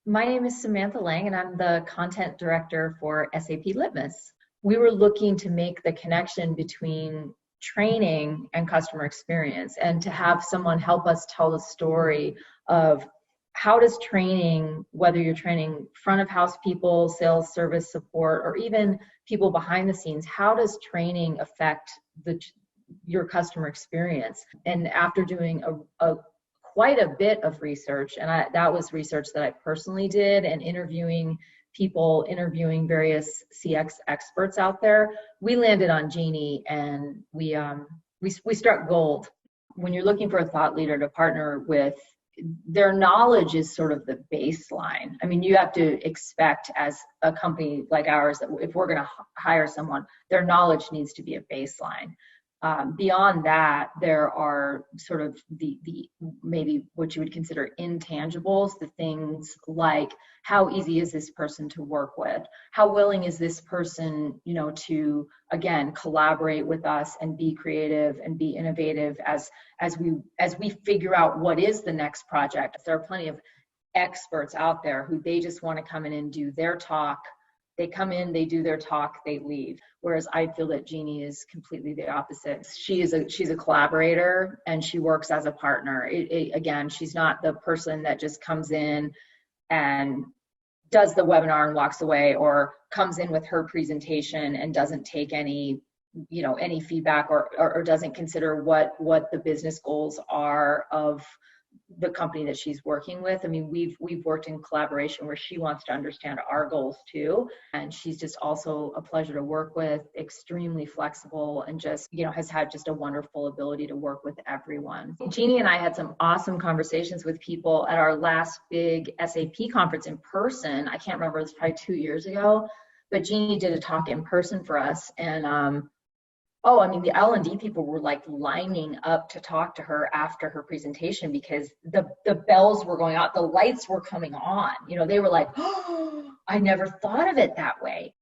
My name is Samantha Lang, and I'm the content director for SAP Litmos. We were looking to make the connection between training and customer experience, and to have someone help us tell the story of how does training, whether you're training front of house people, sales, service, support, or even people behind the scenes, how does training affect your customer experience? And after doing a quite a bit of research, and that was research that I personally did, and interviewing people, interviewing various CX experts out there, we landed on Jeannie, and we struck gold. When you're looking for a thought leader to partner with, their knowledge is sort of the baseline. I mean, you have to expect, as a company like ours, that if we're going to hire someone, their knowledge needs to be a baseline. Beyond that, there are sort of the maybe what you would consider intangibles, the things like how easy is this person to work with? How willing is this person, to, again, collaborate with us and be creative and be innovative as we figure out what is the next project. There are plenty of experts out there who they just want to come in and do their talk. They come in, they do their talk, they leave. Whereas I feel that Jeannie is completely the opposite. She's a collaborator, and she works as a partner. Again, she's not the person that just comes in and does the webinar and walks away, or comes in with her presentation and doesn't take any feedback, or doesn't consider what the business goals are of the company that she's working with. I mean, we've worked in collaboration where she wants to understand our goals too, and she's just also a pleasure to work with, extremely flexible, and just has had just a wonderful ability to work with everyone. Jeannie and I had some awesome conversations with people at our last big SAP conference in person. I can't remember, it was probably 2 years ago, but Jeannie did a talk in person for us, and the L&D people were like lining up to talk to her after her presentation, because the bells were going out, the lights were coming on. They were like, oh, I never thought of it that way.